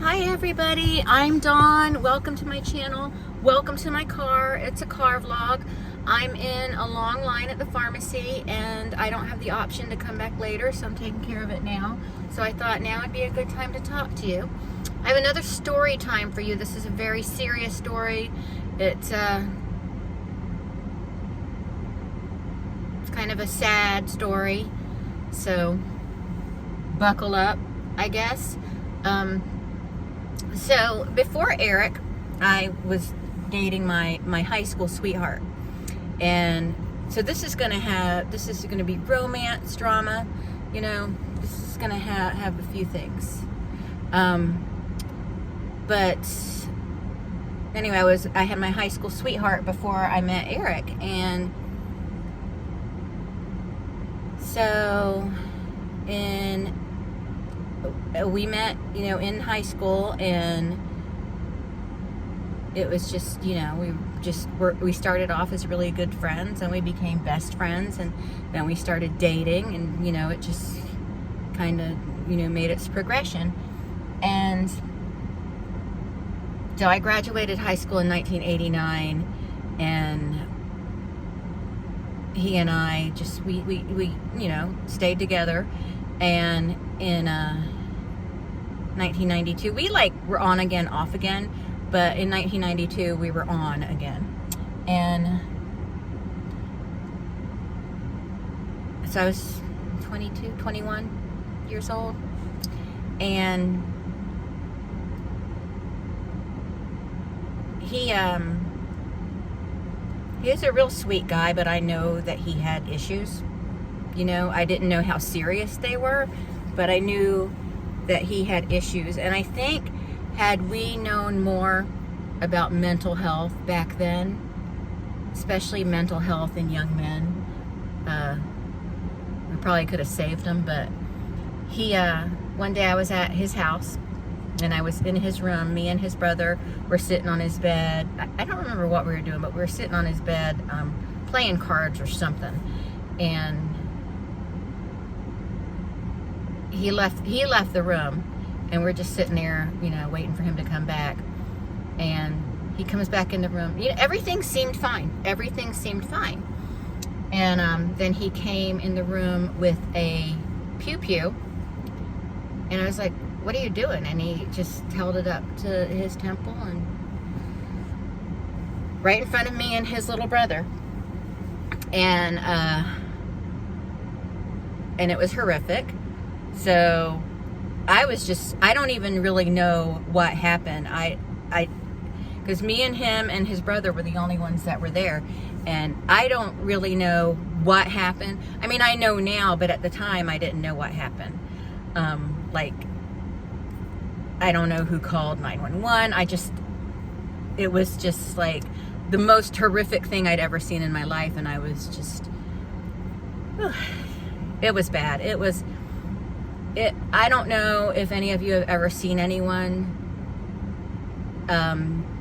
Hi everybody, I'm Dawn. Welcome to my channel. Welcome to my car. It's a car vlog. I'm in a long line at the pharmacy and I don't have the option to come back later, so I'm taking care of it now. So I thought now would be a good time to talk to you. I have another story time for you. This is a very serious story. It's kind of a sad story, so buckle up, I guess. So before Eric, I was dating my high school sweetheart, and so this is gonna be romance, drama, you know. This is gonna have a few things. But anyway, I had my high school sweetheart before I met Eric, and so we met, in high school, and it was just, we started off as really good friends, and we became best friends, and then we started dating, and, it just kind of, made its progression. And so I graduated high school in 1989, and he and I just, we stayed together, and in 1992, we were on again, off again, but in 1992 we were on again. And so I was 22, 21 years old, and he is a real sweet guy, but I know that he had issues. I didn't know how serious they were, but I knew that he had issues. And I think had we known more about mental health back then, especially mental health in young men, we probably could have saved him. But one day I was at his house, and I was in his room. Me and his brother were sitting on his bed. I don't remember what we were doing, but we were sitting on his bed, playing cards or something. And he left the room, and we're just sitting there, waiting for him to come back. And he comes back in the room. Everything seemed fine. Everything seemed fine. And then he came in the room with a pew-pew. And I was like, "What are you doing?" And he just held it up to his temple, and right in front of me and his little brother. And it was horrific. So I don't even really know what happened. Because me and him and his brother were the only ones that were there. And I don't really know what happened. I mean, I know now, but at the time I didn't know what happened. I don't know who called 911. It was just like the most horrific thing I'd ever seen in my life. And I was just, it was bad. I don't know if any of you have ever seen anyone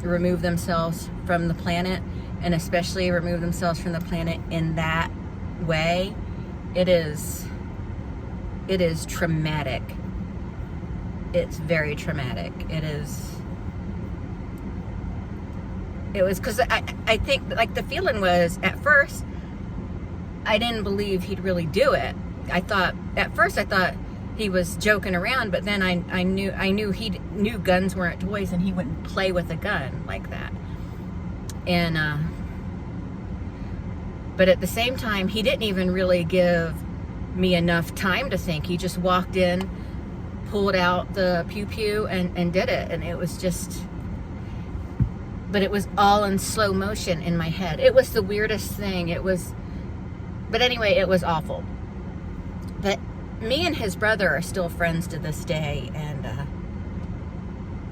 remove themselves from the planet, and especially remove themselves from the planet in that way. It is traumatic. It's very traumatic. It was because I think the feeling was, at first I didn't believe he'd really do it. At first I thought he was joking around, but then I knew he knew guns weren't toys, and he wouldn't play with a gun like that. And but at the same time, he didn't even really give me enough time to think. He just walked in, pulled out the pew-pew, and did it. And it was just, but it was all in slow motion in my head. It was the weirdest thing. But anyway, it was awful. But me and his brother are still friends to this day,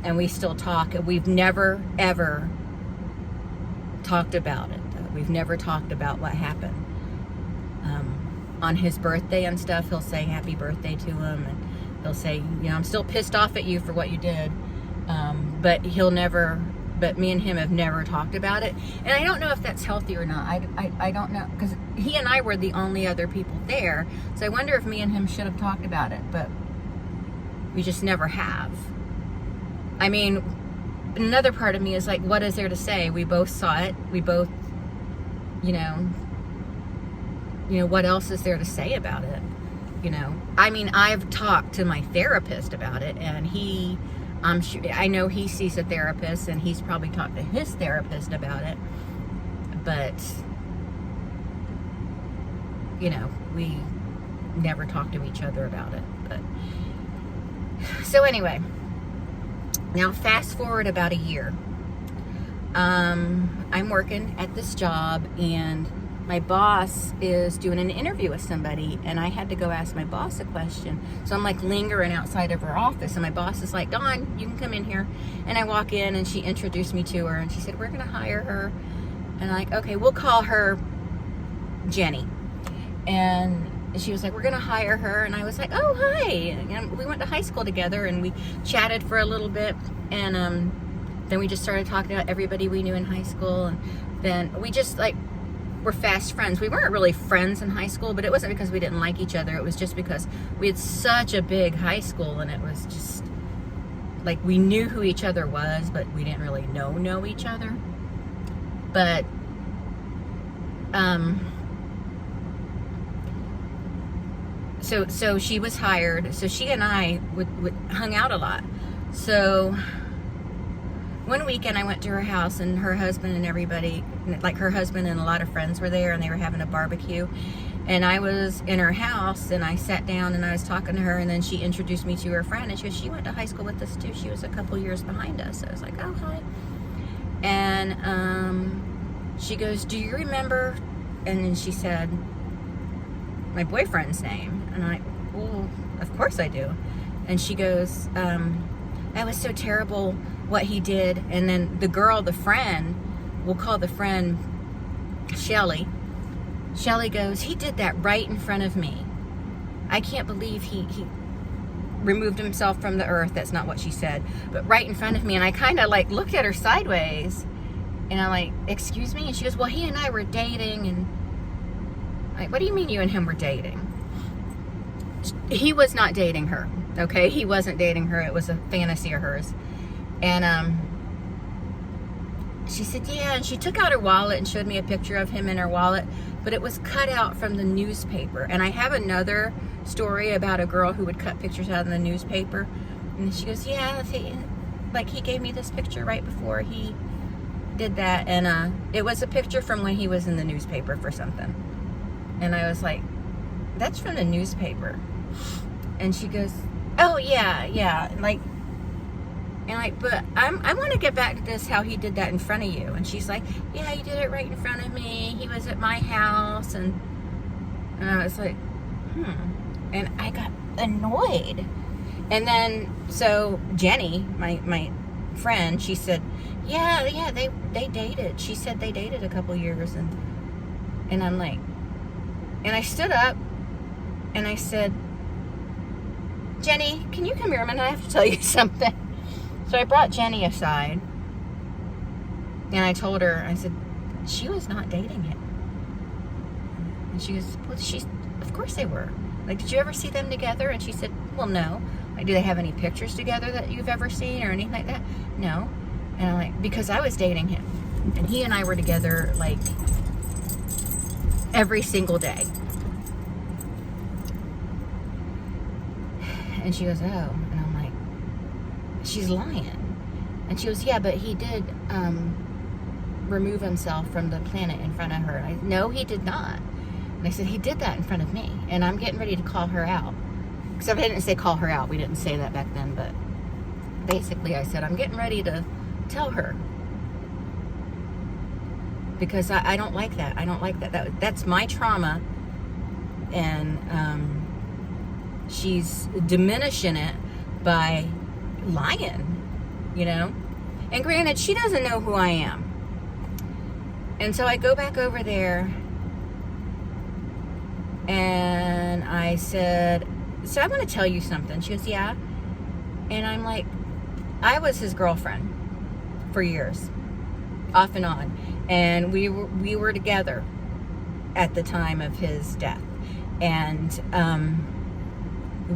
and we still talk. We've never, ever talked about it. We've never talked about what happened. On his birthday and stuff, he'll say happy birthday to him, and he'll say, I'm still pissed off at you for what you did. But me and him have never talked about it. And I don't know if that's healthy or not. I don't know, because he and I were the only other people there. So I wonder if me and him should have talked about it, but we just never have. I mean, another part of me is like, what is there to say? We both saw it. We both, you know, what else is there to say about it? You know, I mean, I've talked to my therapist about it, and I'm sure, I know he sees a therapist, and he's probably talked to his therapist about it, but, you know, we never talk to each other about it. But so anyway, now fast forward about a year. I'm working at this job, and my boss is doing an interview with somebody, and I had to go ask my boss a question. So I'm like lingering outside of her office, and my boss is like, Dawn, you can come in here. And I walk in, and she introduced me to her, and she said, we're gonna hire her. And I'm like, okay, we'll call her Jenny. And she was like, we're gonna hire her. And I was like, oh, hi. And we went to high school together, and we chatted for a little bit, and then we just started talking about everybody we knew in high school, and then we just like were fast friends. We weren't really friends in high school, but it wasn't because we didn't like each other. It was just because we had such a big high school, and it was just like we knew who each other was, but we didn't really know each other. But so she was hired. So she and I would hung out a lot. So one weekend I went to her house, and her husband and everybody, like her husband and a lot of friends were there, and they were having a barbecue. And I was in her house, and I sat down and I was talking to her, and then she introduced me to her friend, and she went to high school with us too. She was a couple years behind us. So I was like, oh, hi. And she goes, do you remember? And then she said my boyfriend's name. And I'm like, well, of course I do. And she goes, that was so terrible what he did. And then the girl, the friend, we'll call the friend Shelly. Shelly goes, he did that right in front of me. I can't believe he removed himself from the earth. That's not what she said, but right in front of me. And I kind of like looked at her sideways, and I'm like, excuse me? And she goes, well, he and I were dating. And I'm like, what do you mean you and him were dating? He was not dating her. Okay, he wasn't dating her. It was a fantasy of hers. And she said, yeah. And she took out her wallet and showed me a picture of him in her wallet, but it was cut out from the newspaper. And I have another story about a girl who would cut pictures out of the newspaper. And she goes, yeah, he gave me this picture right before he did that. And it was a picture from when he was in the newspaper for something. And I was like, that's from the newspaper. And she goes, oh, yeah. But I want to get back to this, how he did that in front of you. And she's like, yeah, he did it right in front of me. He was at my house. And I was like, And I got annoyed. And then, so Jenny, my friend, she said, yeah, they dated. She said they dated a couple years. And I'm like, and I stood up and I said, Jenny, can you come here a minute? I have to tell you something. So I brought Jenny aside, and I told her, I said, she was not dating him. And she goes, well, of course they were. Like, did you ever see them together? And she said, well, no. Like, do they have any pictures together that you've ever seen or anything like that? No. And I'm like, because I was dating him. And he and I were together, like, every single day. And she goes, oh. And I'm like, she's lying. And she goes, yeah, but he did remove himself from the planet in front of her. And no, he did not. And I said, he did that in front of me. And I'm getting ready to call her out. Except I didn't say call her out. We didn't say that back then. But basically I said, I'm getting ready to tell her. Because I don't like that. I don't like that. That's my trauma. And she's diminishing it by lying, you know? And granted, she doesn't know who I am. And so I go back over there and I said, so I want to tell you something. She goes, yeah. And I'm like, I was his girlfriend for years, off and on. And we were together at the time of his death. And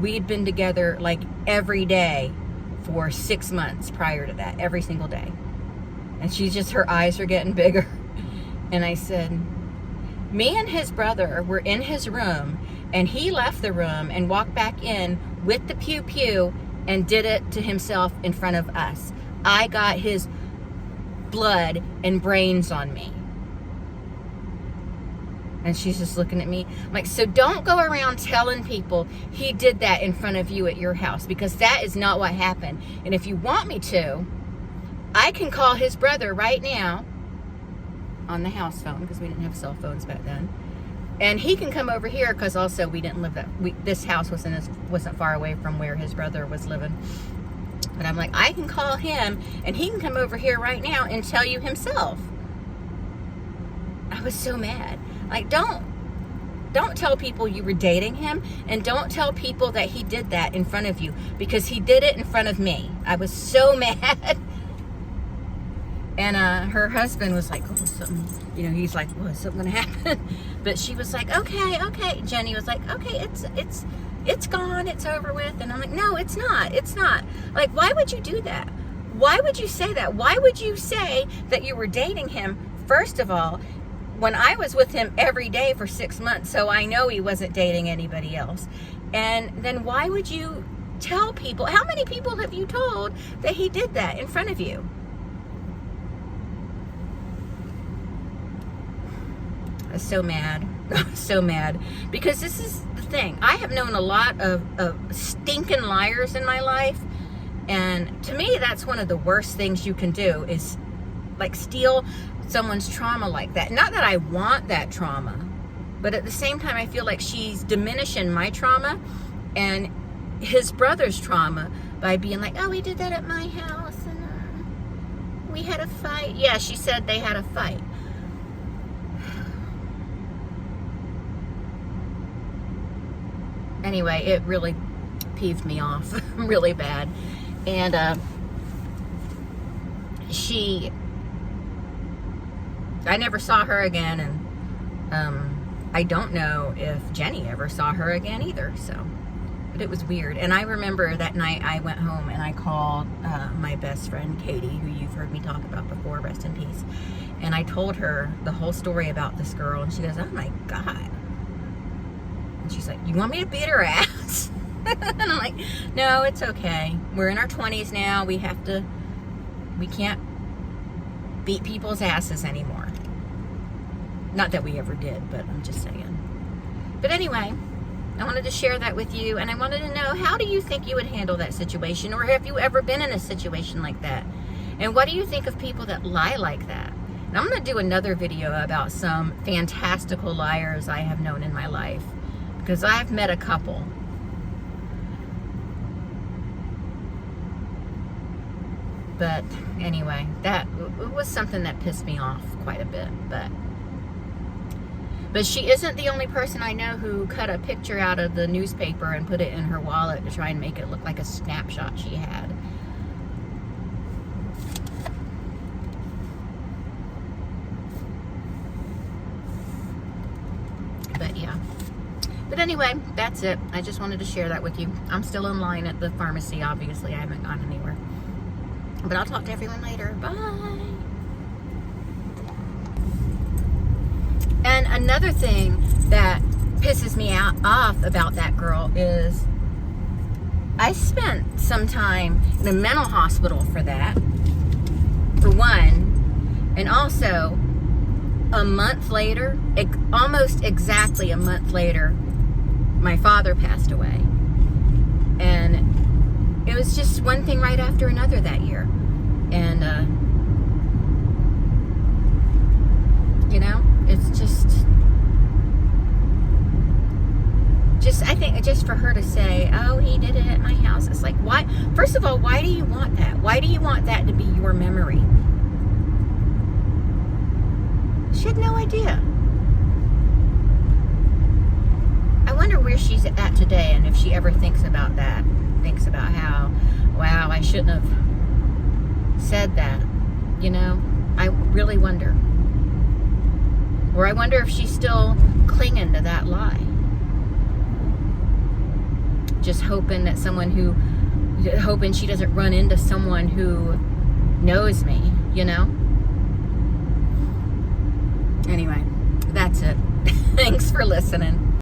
we'd been together like every day for 6 months prior to that, every single day. And her eyes are getting bigger. And I said, me and his brother were in his room, and he left the room and walked back in with the pew-pew and did it to himself in front of us. I got his blood and brains on me. And she's just looking at me. I'm like, so don't go around telling people he did that in front of you at your house, because that is not what happened. And if you want me to, I can call his brother right now on the house phone, because we didn't have cell phones back then. And he can come over here, because also we didn't live this house wasn't far away from where his brother was living. But I'm like, I can call him, and he can come over here right now and tell you himself. I was so mad. Like, don't tell people you were dating him, and don't tell people that he did that in front of you, because he did it in front of me. I was so mad. And her husband was like, oh, something, he's like, well, is something gonna happen? But she was like, okay. Jenny was like, okay, it's gone, it's over with. And I'm like, no, it's not. Like, why would you do that? Why would you say that? Why would you say that you were dating him, first of all, when I was with him every day for 6 months, so I know he wasn't dating anybody else? And then why would you tell people? How many people have you told that he did that in front of you? I was so mad. So mad. Because this is the thing. I have known a lot of stinking liars in my life. And to me, that's one of the worst things you can do, is like steal someone's trauma like that. Not that I want that trauma, but at the same time, I feel like she's diminishing my trauma and his brother's trauma by being like, oh, he did that at my house, and we had a fight. Yeah, she said they had a fight. Anyway, it really peeved me off really bad. And I never saw her again, and I don't know if Jenny ever saw her again either, but it was weird. And I remember that night I went home and I called my best friend Katie, who you've heard me talk about before, rest in peace, and I told her the whole story about this girl, and she goes, oh my God. And she's like, you want me to beat her ass? And I'm like, no, it's okay. We're in our 20s now. We can't beat people's asses anymore. Not that we ever did, but I'm just saying. But anyway, I wanted to share that with you, and I wanted to know, how do you think you would handle that situation, or have you ever been in a situation like that? And what do you think of people that lie like that? And I'm going to do another video about some fantastical liars I have known in my life, because I've met a couple. But anyway, that was something that pissed me off quite a bit. But she isn't the only person I know who cut a picture out of the newspaper and put it in her wallet to try and make it look like a snapshot she had. But yeah. But anyway, that's it. I just wanted to share that with you. I'm still in line at the pharmacy, obviously. I haven't gone anywhere. But I'll talk to everyone later. Bye. And another thing that pisses me off about that girl is I spent some time in a mental hospital for that, for one. And also, a month later, almost exactly a month later, my father passed away. And it was just one thing right after another that year. And, it's just, I think just for her to say, oh, he did it at my house. It's like, why? First of all, why do you want that? Why do you want that to be your memory? She had no idea. I wonder where she's at today, and if she ever thinks about that, thinks about how, wow, I shouldn't have said that. I really wonder. Or I wonder if she's still clinging to that lie. Just hoping that someone who hoping she doesn't run into someone who knows me, you know? Anyway, that's it. Thanks for listening.